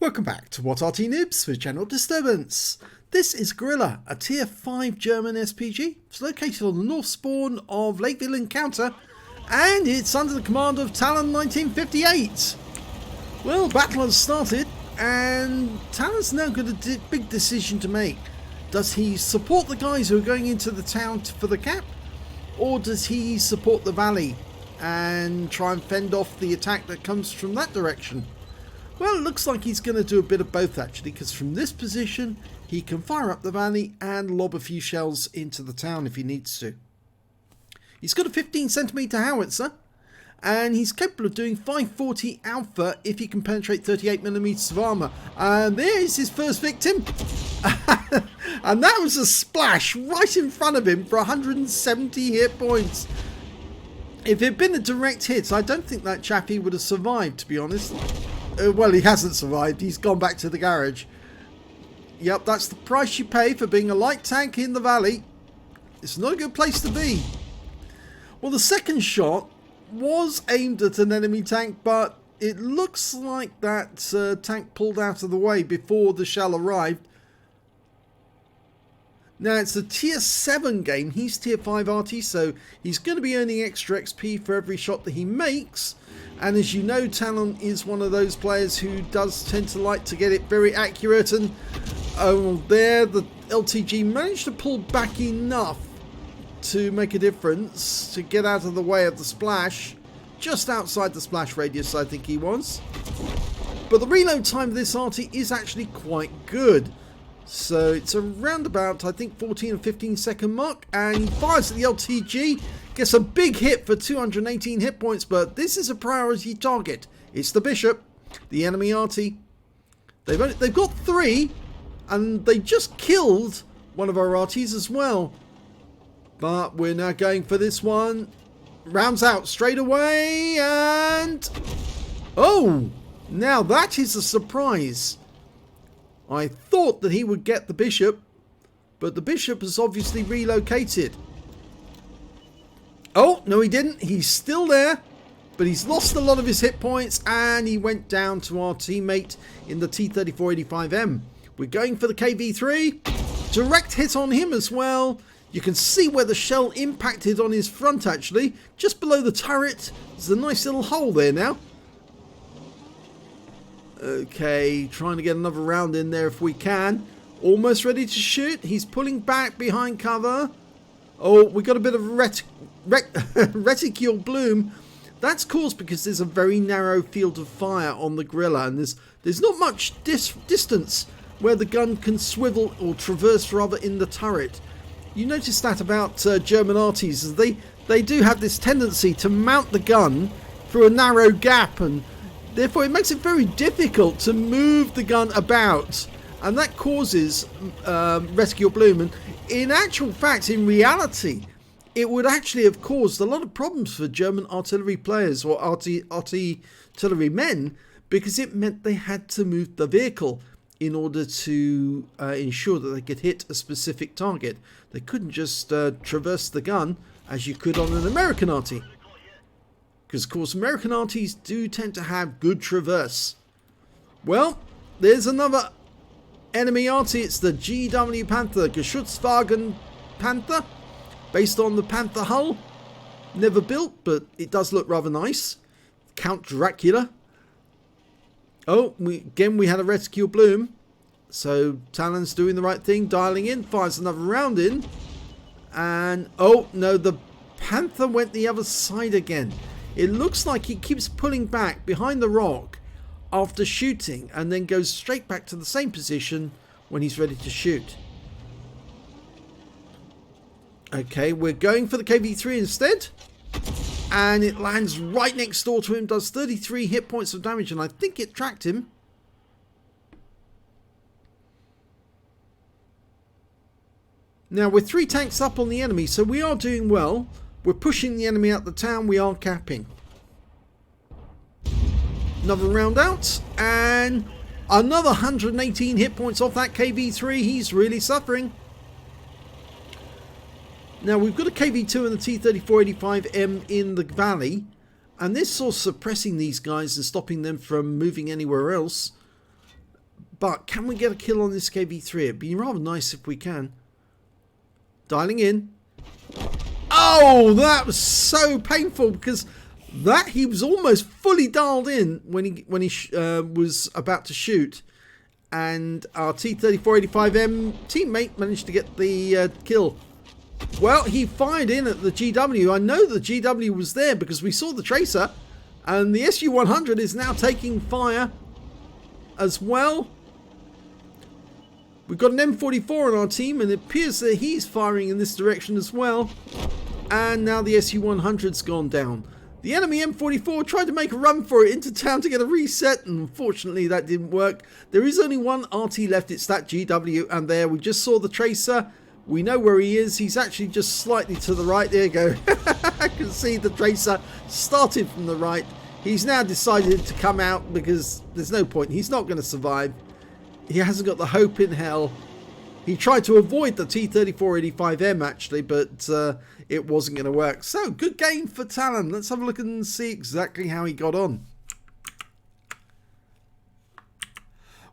Welcome back to What Arty Noobs with General Disturbance. This is Grille, a tier 5 German SPG. It's located on the north spawn of Lakeville Encounter, and it's under the command of Talon 1958. Well, battle has started, and Talon's now got a big decision to make. Does he support the guys who are going into the town for the cap, or does he support the valley and try and fend off the attack that comes from that direction? Well, it looks like he's going to do a bit of both actually, because from this position he can fire up the valley and lob a few shells into the town if he needs to. He's got a 15cm howitzer, and he's capable of doing 540 alpha if he can penetrate 38mm of armour. And there's his first victim. And that was a splash right in front of him for 170 hit points. If it had been a direct hit, I don't think that chappie would have survived, to be honest. Well, he hasn't survived. He's gone back to the garage. Yep, that's the price you pay for being a light tank in the valley. It's not a good place to be. Well, the second shot was aimed at an enemy tank, but it looks like that tank pulled out of the way before the shell arrived. Now, it's a tier 7 game. He's tier 5 Arty, so he's going to be earning extra XP for every shot that he makes. And as you know, Talon is one of those players who does tend to like to get it very accurate. And there, the LTG managed to pull back enough to make a difference, to get out of the way of the splash. Just outside the splash radius, I think he was. But the reload time of this Arty is actually quite good. So it's around about, I think, 14 and 15 second mark, and he fires at the LTG, gets a big hit for 218 hit points, but this is a priority target. It's the Bishop, the enemy Arty. They've got 3, and they just killed one of our Artys as well. But we're now going for this one. Rounds out straight away, and oh, now that is a surprise. I thought that he would get the Bishop, but the Bishop has obviously relocated. Oh, no he didn't. He's still there, but he's lost a lot of his hit points, and he went down to our teammate in the T-3485M. We're going for the KV-3. Direct hit on him as well. You can see where the shell impacted on his front actually. Just below the turret. There's a nice little hole there now. Okay, trying to get another round in there if we can. Almost ready to shoot. He's pulling back behind cover. Oh, we got a bit of reticule bloom. That's caused because there's a very narrow field of fire on the Grille, and there's not much distance where the gun can swivel or traverse rather in the turret. You notice that about German Artys, they do have this tendency to mount the gun through a narrow gap, and therefore it makes it very difficult to move the gun about, and that causes reticule bloom. And in actual fact, in reality, it would actually have caused a lot of problems for German artillery players or artillery men, because it meant they had to move the vehicle in order to ensure that they could hit a specific target. They couldn't just traverse the gun as you could on an American Arty. Because, of course, American Artys do tend to have good traverse. Well, there's another enemy Arty. It's the GW Panther, Geschutzwagen Panther, based on the Panther hull. Never built, but it does look rather nice. Count Dracula. Oh, again we had a reticule bloom. So Talon's doing the right thing, dialing in, fires another round in. And, oh, no, the Panther went the other side again. It looks like he keeps pulling back behind the rock after shooting, and then goes straight back to the same position when he's ready to shoot. Okay, we're going for the KV-3 instead. And it lands right next door to him, does 33 hit points of damage, and I think it tracked him. Now, we're 3 tanks up on the enemy, so we are doing well. We're pushing the enemy out the town, we are capping. Another round out, and another 118 hit points off that KV-3. He's really suffering. Now, we've got a KV-2 and the T-3485M in the valley, and this sort of suppressing these guys and stopping them from moving anywhere else. But can we get a kill on this KV3? It'd be rather nice if we can. Dialing in. Oh, that was so painful because that he was almost fully dialed in when he was about to shoot, and our T-3485M teammate managed to get the kill. Well, he fired in at the GW. I know the GW was there because we saw the tracer, and the SU-100 is now taking fire as well. We've got an M44 on our team, and it appears that he's firing in this direction as well. And now the SU-100's gone down. The enemy M44 tried to make a run for it into town to get a reset, and unfortunately that didn't work. There is only one Arty left, it's that GW, and there we just saw the tracer. We know where he is. He's actually just slightly to the right. There you go. I can see the tracer started from the right. He's now decided to come out because there's no point. He's not going to survive. He hasn't got the hope in hell. He tried to avoid the T-3485M actually, but it wasn't going to work. So, good game for Talon. Let's have a look and see exactly how he got on.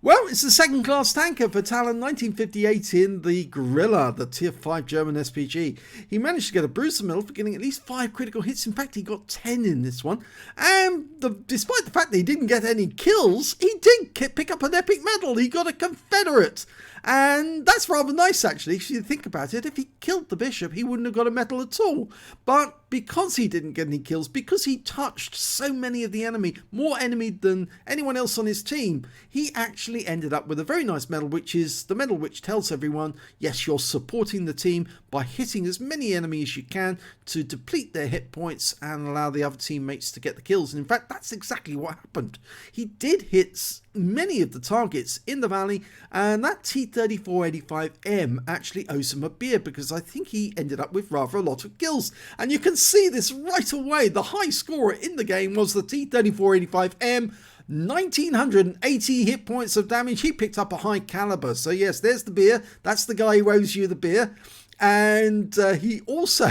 Well, it's the second class tanker for Talon 1958 in the Grille, the tier 5 German SPG. He managed to get a bruiser medal for getting at least 5 critical hits. In fact, he got 10 in this one. And despite the fact that he didn't get any kills, he did pick up an epic medal. He got a Confederate. And that's rather nice, actually, if you think about it. If he killed the bishop, he wouldn't have got a medal at all. But because he didn't get any kills, because he touched so many of the enemy, more enemy than anyone else on his team, he actually ended up with a very nice medal, which is the medal which tells everyone, yes, you're supporting the team by hitting as many enemies as you can to deplete their hit points and allow the other teammates to get the kills. And in fact, that's exactly what happened. He did hit many of the targets in the valley, and that T-3485M actually owes him a beer because I think he ended up with rather a lot of kills. And you can see this right away. The high scorer in the game was the T-3485M. 1980 hit points of damage. He picked up a high caliber. So yes, there's the beer. That's the guy who owes you the beer. And he also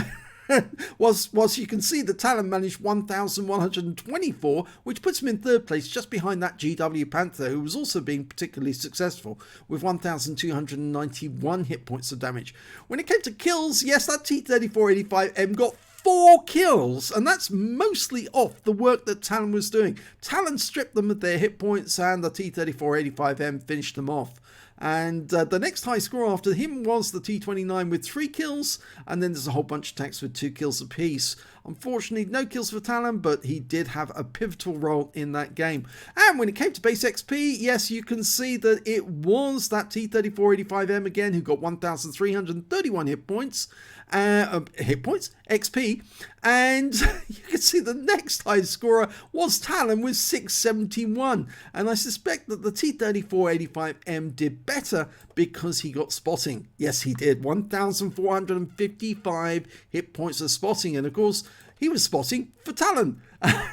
was you can see the Talon managed 1,124, which puts him in third place, just behind that GW Panther, who was also being particularly successful with 1,291 hit points of damage. When it came to kills, yes, that T-3485M got 4 kills, and that's mostly off the work that Talon was doing. Talon stripped them of their hit points, and the T-3485M finished them off. And the next high score after him was the T-29 with 3 kills, and then there's a whole bunch of tanks with 2 kills apiece. Unfortunately, no kills for Talon, but he did have a pivotal role in that game. And when it came to base XP, yes, you can see that it was that T-3485M again who got 1,331 hit points. XP, and you can see the next highest scorer was Talon with 671, and I suspect that the T-3485M did better because he got spotting. Yes, he did. 1,455 hit points of spotting, and of course he was spotting for Talon.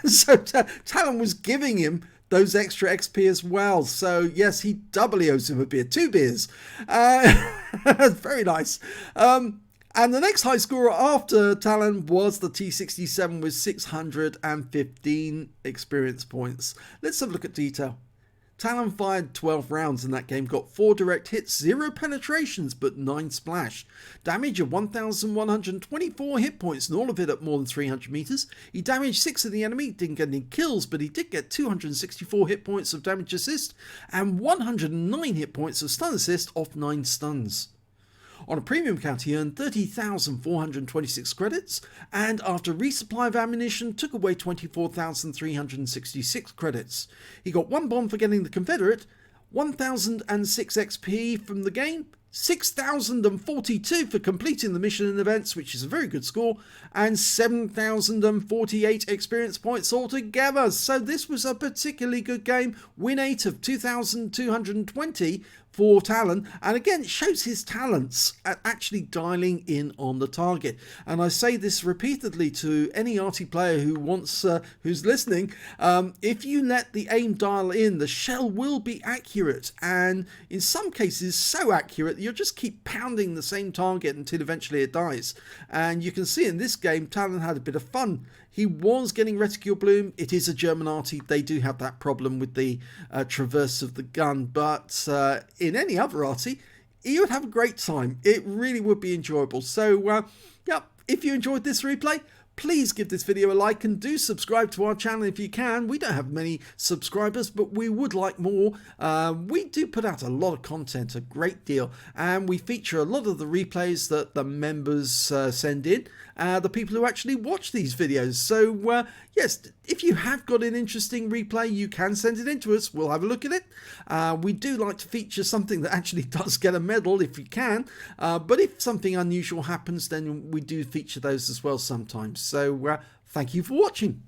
So Talon was giving him those extra XP as well. So yes, he doubly owes him a beer. 2 beers. Very nice. And the next high scorer after Talon was the T-67 with 615 experience points. Let's have a look at detail. Talon fired 12 rounds in that game, got 4 direct hits, 0 penetrations, but 9 splash. Damage of 1,124 hit points, and all of it at more than 300 meters. He damaged 6 of the enemy, didn't get any kills, but he did get 264 hit points of damage assist, and 109 hit points of stun assist off 9 stuns. On a premium count, he earned 30,426 credits, and after resupply of ammunition, took away 24,366 credits. He got 1 bomb for getting the Confederate, 1,006 XP from the game, 6,042 for completing the mission and events, which is a very good score, and 7,048 experience points altogether. So this was a particularly good game. Win 8 of 2,220 for Talon, and again it shows his talents at actually dialing in on the target. And I say this repeatedly to any Arty player who wants who's listening, if you let the aim dial in, the shell will be accurate, and in some cases so accurate that you'll just keep pounding the same target until eventually it dies. And you can see in this game Talon had a bit of fun He was getting reticule bloom. It is a German Arty. They do have that problem with the traverse of the gun. But in any other Arty, you would have a great time. It really would be enjoyable. So, yeah, if you enjoyed this replay, please give this video a like and do subscribe to our channel if you can. We don't have many subscribers, but we would like more. We do put out a lot of content, a great deal, and we feature a lot of the replays that the members send in, the people who actually watch these videos. So yes, if you have got an interesting replay, you can send it in to us. We'll have a look at it. We do like to feature something that actually does get a medal if you can, but if something unusual happens, then we do feature those as well sometimes. So thank you for watching.